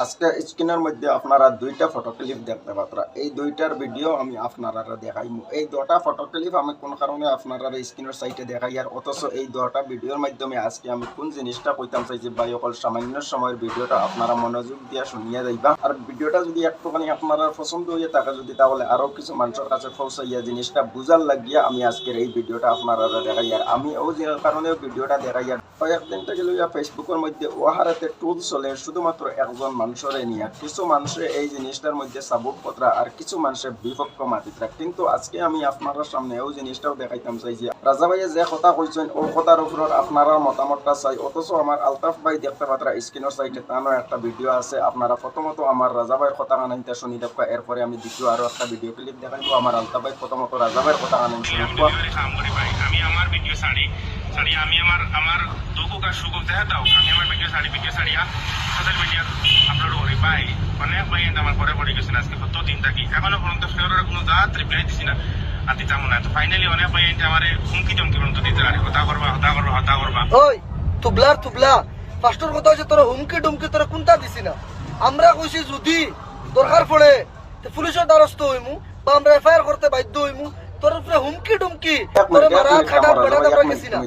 আজকে স্ক্রিনের মধ্যে আপনারা দুইটা ফটো ক্লিপ দেখতে পাত্রা। এই দুইটার ভিডিও আমি আপনারা দেখাইমু। এই দুটা ফটো ক্লিপ আমি কোন কারণে আপনারা স্ক্রিনের সাইটে দেখাই, আর অথচ এই দুটা ভিডিওর মাধ্যমে আজকে আমি কোন জিনিসটা কইতাম চাইছি ভাই, অকল সামান্য সময়ের ভিডিওটা আপনারা মনোযোগ দিয়ে শুনিয়া যাইবা। আর ভিডিওটা যদি একটুখানি আপনারা পছন্দ হয়ে থাকে যদি, তাহলে আরো কিছু মানুষের কাছে পৌঁছাইয়া জিনিসটা বুঝার লাগিয়া আমি আজকের এই ভিডিওটা আপনারা দেখাই। আর আমি ও যে কারণে ভিডিওটা দেখাই, আর কয়েকদিন থেকে লইয়া ফেসবুকের মধ্যে ওহারাতে টুল চলে শুধুমাত্র একজন মানুষের নিয়ে। কিছু মানুষে এই জিনিসটার মধ্যে সাপোর্ট করা আর কিছু মানুষের বিপক্ষ মাতিতরা। কিন্তু আজকে আমি আপনার সামনে ওই জিনিসটাও দেখাইতাম চাই যে রাজা ভাইয়ে যে কথা কইছেন ও কথার উপর আপনারা মতামতটা চাই। অথচ আমার আলতাফ ভাই দেখতে পাত্রা স্ক্রিনের সাইডে তারও একটা ভিডিও আছে। আপনারা প্রথমত আমার রাজা ভাইয়ের কথা আনাইতে শুনি দেখবা, এরপরে আমি দ্বিতীয় আরো একটা ভিডিও ক্লিপ দেখাইবো। আমার আলতাফ ভাই প্রথমত রাজা ভাইয়ের কথা আনাই শুনি। আমি আমার ভিডিও ছাড়ি আমি আমার দুঃখ আর সুখ দেখা দাও। আমি আমার ভিডিও ছাড়িয়া সোশ্যাল মিডিয়া আপলোড করি ভাই। অনেক ভাই আমার পরে পড়ে গেছেন আজকে 7 দিন থাকি, এখনো পর্যন্ত ফেরার কোনো জাত রিপ্লাই দিছি না আর দিতাম না। তো ফাইনালি অনেক ভাই আমার হুমকি টমকি পর্যন্ত দিতে পারে, হতা করবা। ওই তুবলা ফার্স্টের কথা হচ্ছে তোরা হুমকি ডুমকি তোরা কোনটা দিছি না। আমরা কইছি যদি দরকার পড়ে পুলিশের দ্বারস্থ হইমু বা আমরা এফআইআর করতে বাধ্য হইমু। তোর উপরে হুমকি ডুমকি তোরা মারা খাটা বেড়া আমরা গেছি না।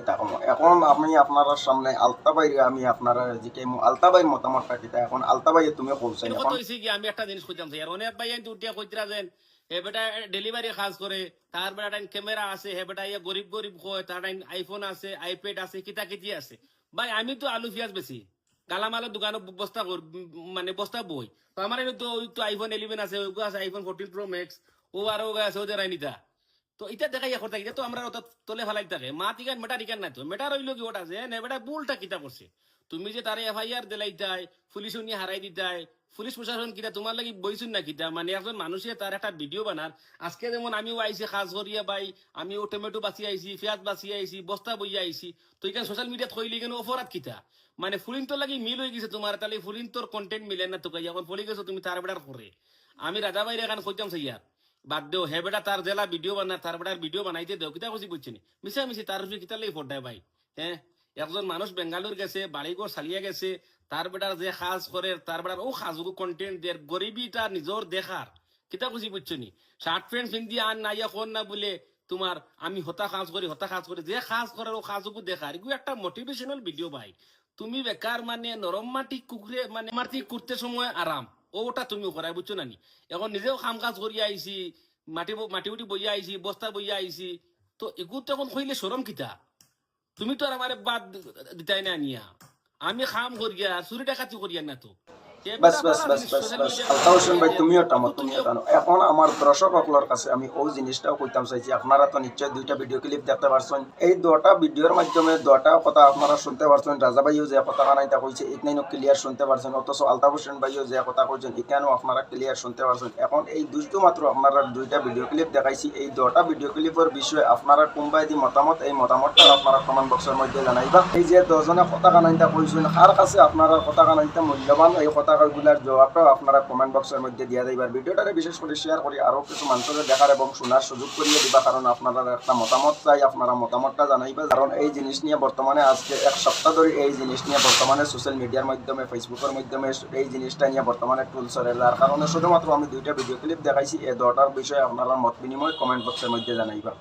এখন আমি আপনার সামনে আলতাফ ভাই আমি আপনারা জিকাইমু আলতাফ ভাই মতামতটা কিতা। এখন আলতাফ ভাই তুমি কইছেন এখন কইছি কি আমি একটা জিনিস কইতাম স্যার, অনেক ভাই আইন উঠিয়া কইতরা দেন হে বেটা ডেলিভারি কাজ করে, তার বেটা টাইম ক্যামেরা আছে, হে বেটা ইয়া গরিব কয়, তার টাইম আইফোন আছে, আইপ্যাড আছে, কিতা কিতি আছে। ভাই আমি তো আলু পেঁয়াজ বেশি গালামালের দোকানে বস্তা মানে বস্তা বই তো আমার তো আইফোন 11 আছে, ওগো আছে আইফোন 14 প্রো ম্যাক্স, ও আরো আছে ওদের আইনিতা। তো এটা দেখাই এখন থাকি তো আমরা ওটা তলে ফেলাই থাকে মা টিকান মেটা টিকান নাই। তো মেটা রইল কি ওটা আছে না বেটা বুলটা কিতা করছে। তুমি যে তারে এফআইআর দিলাইতাই, পুলিশ নিয়ে হারাই দিতাই, পুলিশ প্রশাসন কিতা তোমার লাগি বইছুন না কিতা। মানে একজন মানুষে তার একটা ভিডিও বানার। আজকে যেমন আমিও আইছি কাজ করিয়া ভাই, আমিও টমেটো বাঁচি আইছি, পেঁয়াজ বাঁচি আইছি, বস্তা বইয়া আইছি। তো এখানে সোশ্যাল মিডিয়াত হইলে কেন অপরাধ কিতা। মানে ফুলিন তোর লাগি মিল হয়ে গেছে তোমার, তাহলে ফুলিন তোর কন্টেন্ট মিলে না। তো এখন পড়ে গেছো তুমি তার বেটার করে। আমি রাজা ভাইরে এখানে কইতাম সাইয়ার বাদ দেও, হে বেটা তার জেলা ভিডিও বানা, তার বেটার ভিডিও বানাইতে দেও, কিতা খুশি বুঝছি মিশামিশি তার কিতা লাগি ফোটায় ভাই। হ্যাঁ, একজন মানুষ বেঙ্গালুর গেছে, বাড়িঘর চালিয়া গেছে, তার বেটার যে কাজ করে তার বেটার ও কাজগুলো কন্টেন্ট দের গরিবিটা নিজর দেখার কিতা খুশি বুঝছো নি। শার্ট প্যান্ট পিন্দি আর নাইয়া কোন না বলে তোমার আমি হতা কাজ করি যে কাজ করে ও কাজগুলো দেখার, এগুলো একটা মোটিভেশনাল ভিডিও ভাই। তুমি বেকার মানে নরম মাটি কুকুরে মানে মাটি করতে সময় আরাম ওটা তুমিও করাই বুঝছো না নি। এখন নিজেও কাম কাজ করিয়া আইছি, মাটি উঠি বইয়া আইছি, বস্তা বইয়া আইছি। তো এগুলো তো এখন হইলে সরম কিতা। তুমি তো আর আমার বাদ দিতাই না নিয়া। আমি কাম করিয়া চুরি ডাকাতি করিয়া না তো। বাস আলতাফ হোসেন ভাই তুমিও টানো। এখন আমার দর্শক সকলের কাছে আমি ওই জিনিসটাও কইতাম চাইছি। আপনারা তো নিশ্চয় দুইটা ভিডিও ক্লিপ দেখতে পারছেন। এই দুটা ভিডিওর মাধ্যমে দুটা কথা আপনারা শুনতে পারছেন। রাজা ভাইও যে কথা কানাইতা কইছে এখানেও ক্লিয়ার শুনতে পারছেন, অথচ আলতাফ হোসেন ভাইও যে কথা কইছেন এখানেও আপনারা ক্লিয়ার শুনতে পারছেন। এখন এই দুটো মাত্র আপনারা দুইটা ভিডিও ক্লিপ দেখাইছি। এই দুটা ভিডিও ক্লিপের বিষয়ে আপনারা কোনবাই দি মতামত, এই মতামতটা আপনারা কমেন্ট বক্সের মধ্যে জানাইবা। এই যে দুজনে কথা কানাইতা কইছেন কার কাছে আপনারা কথা কানাইতা মূল্যবান, এই কথা গুলার জবাবটাও আপনারা কমেন্ট বক্সের মধ্যে দিয়ে দিবার। ভিডিওটারে বিশেষ করে শেয়ার করে আরো কিছু মানুষের দেখার এবং শোনার সুযোগ করিয়ে দিবা, কারণ আপনারা একটা মতামত চাই, আপনারা মতামতটা জানাইবা। কারণ এই জিনিস নিয়ে বর্তমানে আজকে এক সপ্তাহ ধরে এই জিনিস নিয়ে বর্তমানে সোশ্যাল মিডিয়ার মাধ্যমে ফেসবুকের মাধ্যমে এই জিনিসটা নিয়ে বর্তমানে টুল চলে, যার কারণে শুধুমাত্র আমি দুইটা ভিডিও ক্লিপ দেখাইছি। এই দুটার বিষয়ে আপনারা মত বিনিময় কমেন্ট বক্সের মধ্যে জানাইবা।